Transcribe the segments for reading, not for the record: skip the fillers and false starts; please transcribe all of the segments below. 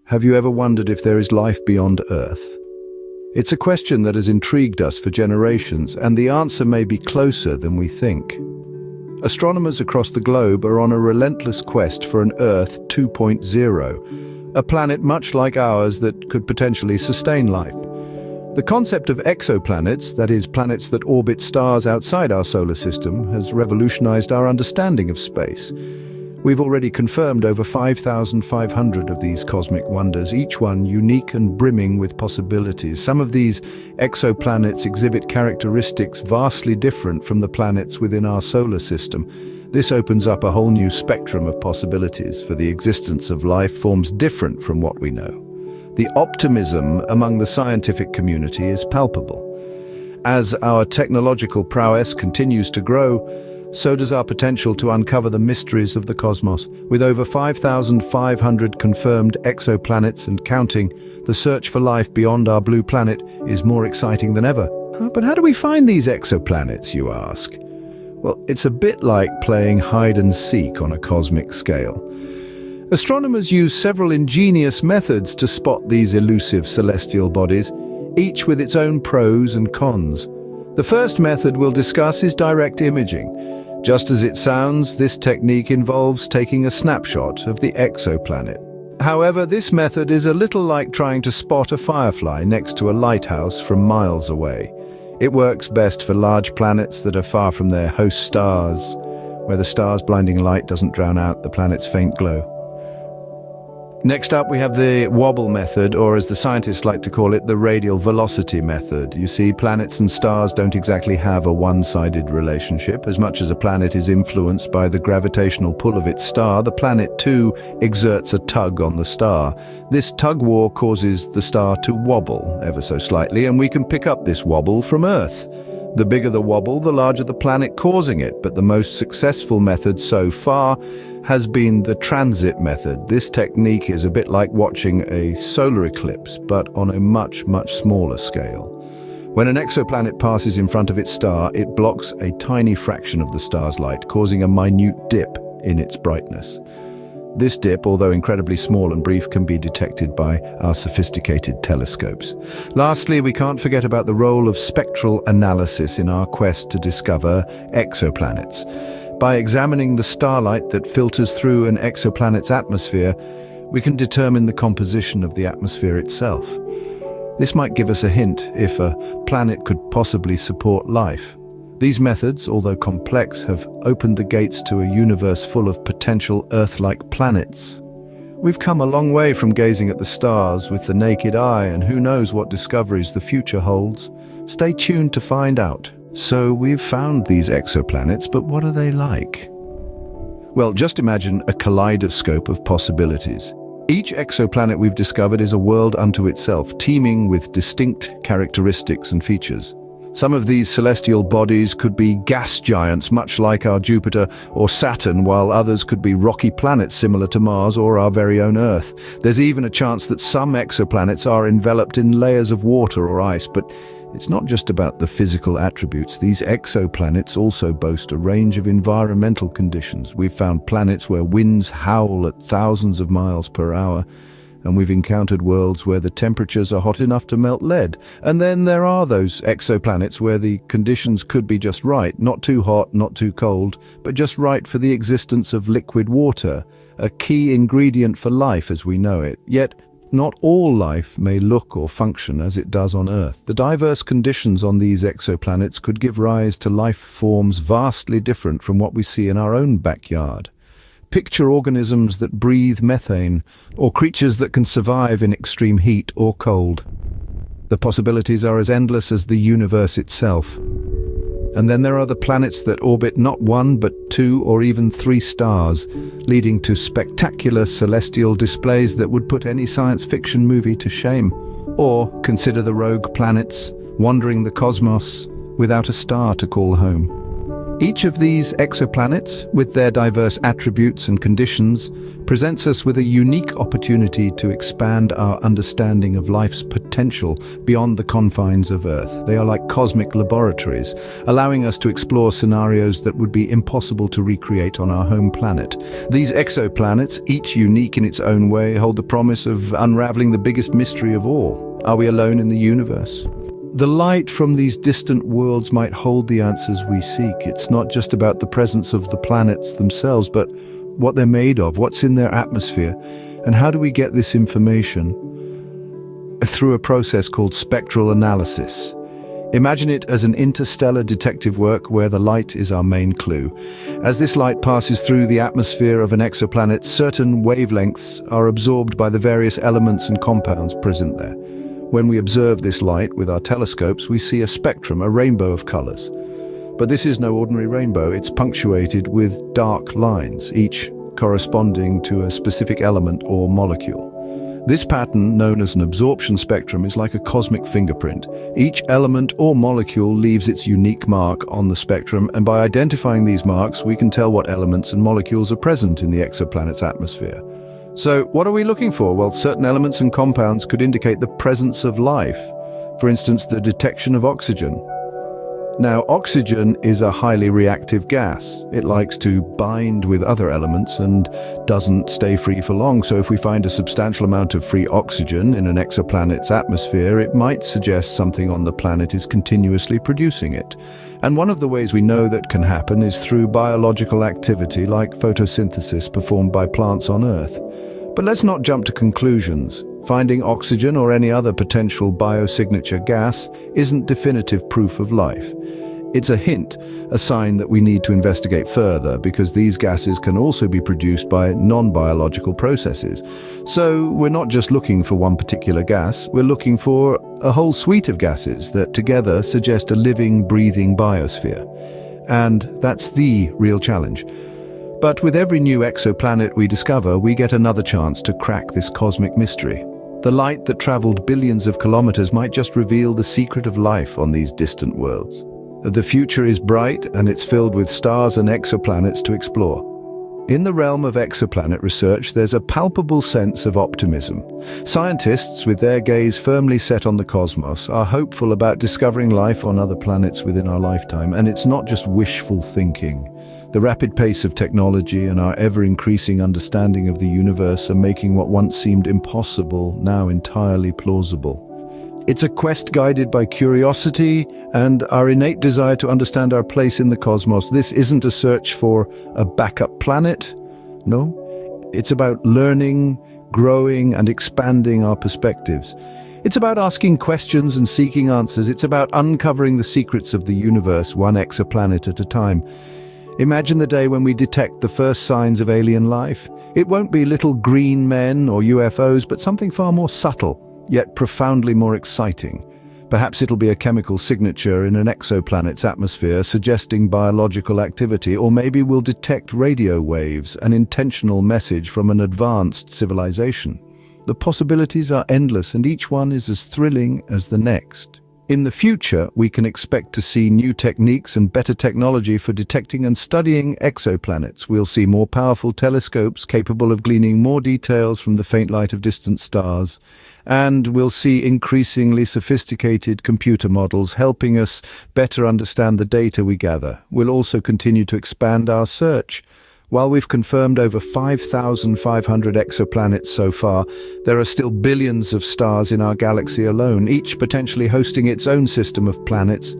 Have you ever wondered if there is life beyond Earth? It's a question that has intrigued us for generations, and the answer may be closer than we think. Astronomers across the globe are on a relentless quest for an Earth 2.0, a planet much like ours that could potentially sustain life. The concept of exoplanets, that is, planets that orbit stars outside our solar system, has revolutionized our understanding of space. We've already confirmed over 5,500 of these cosmic wonders, each one unique and brimming with possibilities. Some of these exoplanets exhibit characteristics vastly different from the planets within our solar system. This opens up a whole new spectrum of possibilities for the existence of life forms different from what we know. The optimism among the scientific community is palpable. As our technological prowess continues to grow, so does our potential to uncover the mysteries of the cosmos. With over 5,500 confirmed exoplanets and counting, the search for life beyond our blue planet is more exciting than ever. But how do we find these exoplanets, you ask? Well, it's a bit like playing hide and seek on a cosmic scale. Astronomers use several ingenious methods to spot these elusive celestial bodies, each with its own pros and cons. The first method we'll discuss is direct imaging. Just as it sounds, this technique involves taking a snapshot of the exoplanet. However, this method is a little like trying to spot a firefly next to a lighthouse from miles away. It works best for large planets that are far from their host stars, where the star's blinding light doesn't drown out the planet's faint glow. Next up, we have the wobble method, or as the scientists like to call it, the radial velocity method. You see, planets and stars don't exactly have a one-sided relationship. As much as a planet is influenced by the gravitational pull of its star, the planet too exerts a tug on the star. This tug war causes the star to wobble ever so slightly, and we can pick up this wobble from Earth. The bigger the wobble, the larger the planet causing it, but the most successful method so far has been the transit method. This technique is a bit like watching a solar eclipse, but on a much, much smaller scale. When an exoplanet passes in front of its star, it blocks a tiny fraction of the star's light, causing a minute dip in its brightness. This dip, although incredibly small and brief, can be detected by our sophisticated telescopes. Lastly, we can't forget about the role of spectral analysis in our quest to discover exoplanets. By examining the starlight that filters through an exoplanet's atmosphere, we can determine the composition of the atmosphere itself. This might give us a hint if a planet could possibly support life. These methods, although complex, have opened the gates to a universe full of potential Earth-like planets. We've come a long way from gazing at the stars with the naked eye, and who knows what discoveries the future holds. Stay tuned to find out. So we've found these exoplanets, but what are they like? Well, just imagine a kaleidoscope of possibilities. Each exoplanet we've discovered is a world unto itself, teeming with distinct characteristics and features. Some of these celestial bodies could be gas giants, much like our Jupiter or Saturn, while others could be rocky planets similar to Mars or our very own Earth. There's even a chance that some exoplanets are enveloped in layers of water or ice, but it's not just about the physical attributes. These exoplanets also boast a range of environmental conditions. We've found planets where winds howl at thousands of miles per hour, and we've encountered worlds where the temperatures are hot enough to melt lead. And then there are those exoplanets where the conditions could be just right, not too hot, not too cold, but just right for the existence of liquid water, a key ingredient for life as we know it. Yet, not all life may look or function as it does on Earth. The diverse conditions on these exoplanets could give rise to life forms vastly different from what we see in our own backyard. Picture organisms that breathe methane, or creatures that can survive in extreme heat or cold. The possibilities are as endless as the universe itself. And then there are the planets that orbit not one, but two or even three stars, leading to spectacular celestial displays that would put any science fiction movie to shame. Or consider the rogue planets, wandering the cosmos without a star to call home. Each of these exoplanets, with their diverse attributes and conditions, presents us with a unique opportunity to expand our understanding of life's potential potential beyond the confines of Earth. They are like cosmic laboratories, allowing us to explore scenarios that would be impossible to recreate on our home planet. These exoplanets, each unique in its own way, hold the promise of unraveling the biggest mystery of all. Are we alone in the universe? The light from these distant worlds might hold the answers we seek. It's not just about the presence of the planets themselves, but what they're made of, what's in their atmosphere, and how do we get this information? Through a process called spectral analysis. Imagine it as an interstellar detective work where the light is our main clue. As this light passes through the atmosphere of an exoplanet, certain wavelengths are absorbed by the various elements and compounds present there. When we observe this light with our telescopes, we see a spectrum, a rainbow of colors. But this is no ordinary rainbow. It's punctuated with dark lines, each corresponding to a specific element or molecule. This pattern, known as an absorption spectrum, is like a cosmic fingerprint. Each element or molecule leaves its unique mark on the spectrum, and by identifying these marks, we can tell what elements and molecules are present in the exoplanet's atmosphere. So, what are we looking for? Well, certain elements and compounds could indicate the presence of life. For instance, the detection of oxygen. Now, oxygen is a highly reactive gas. It likes to bind with other elements and doesn't stay free for long. So if we find a substantial amount of free oxygen in an exoplanet's atmosphere, it might suggest something on the planet is continuously producing it. And one of the ways we know that can happen is through biological activity like photosynthesis performed by plants on Earth. But let's not jump to conclusions. Finding oxygen or any other potential biosignature gas isn't definitive proof of life. It's a hint, a sign that we need to investigate further, because these gases can also be produced by non-biological processes. So we're not just looking for one particular gas, we're looking for a whole suite of gases that together suggest a living, breathing biosphere. And that's the real challenge. But with every new exoplanet we discover, we get another chance to crack this cosmic mystery. The light that traveled billions of kilometers might just reveal the secret of life on these distant worlds. The future is bright, and it's filled with stars and exoplanets to explore. In the realm of exoplanet research, there's a palpable sense of optimism. Scientists, with their gaze firmly set on the cosmos, are hopeful about discovering life on other planets within our lifetime, and it's not just wishful thinking. The rapid pace of technology and our ever-increasing understanding of the universe are making what once seemed impossible now entirely plausible. It's a quest guided by curiosity and our innate desire to understand our place in the cosmos. This isn't a search for a backup planet. No, it's about learning, growing, and expanding our perspectives. It's about asking questions and seeking answers. It's about uncovering the secrets of the universe, one exoplanet at a time. Imagine the day when we detect the first signs of alien life. It won't be little green men or UFOs, but something far more subtle, yet profoundly more exciting. Perhaps it'll be a chemical signature in an exoplanet's atmosphere suggesting biological activity, or maybe we'll detect radio waves, an intentional message from an advanced civilization. The possibilities are endless, and each one is as thrilling as the next. In the future, we can expect to see new techniques and better technology for detecting and studying exoplanets. We'll see more powerful telescopes capable of gleaning more details from the faint light of distant stars. And we'll see increasingly sophisticated computer models helping us better understand the data we gather. We'll also continue to expand our search. While we've confirmed over 5,500 exoplanets so far, there are still billions of stars in our galaxy alone, each potentially hosting its own system of planets.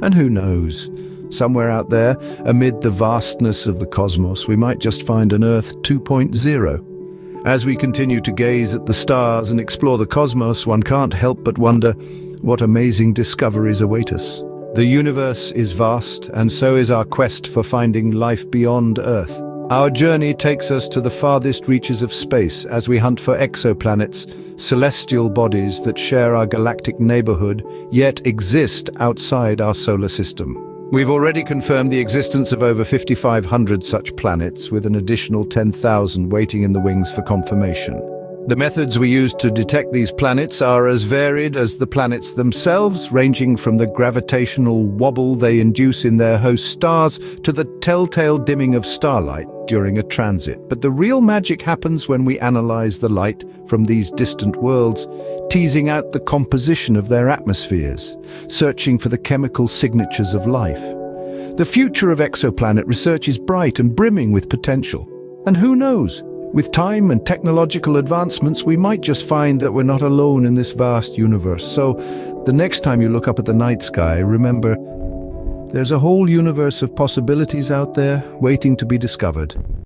And who knows? Somewhere out there, amid the vastness of the cosmos, we might just find an Earth 2.0. As we continue to gaze at the stars and explore the cosmos, one can't help but wonder what amazing discoveries await us. The universe is vast, and so is our quest for finding life beyond Earth. Our journey takes us to the farthest reaches of space as we hunt for exoplanets, celestial bodies that share our galactic neighborhood, yet exist outside our solar system. We've already confirmed the existence of over 5,500 such planets, with an additional 10,000 waiting in the wings for confirmation. The methods we use to detect these planets are as varied as the planets themselves, ranging from the gravitational wobble they induce in their host stars to the telltale dimming of starlight. during a transit. But the real magic happens when we analyze the light from these distant worlds, teasing out the composition of their atmospheres, searching for the chemical signatures of life. The future of exoplanet research is bright and brimming with potential. And who knows? With time and technological advancements, we might just find that we're not alone in this vast universe. So, the next time you look up at the night sky, remember, there's a whole universe of possibilities out there waiting to be discovered.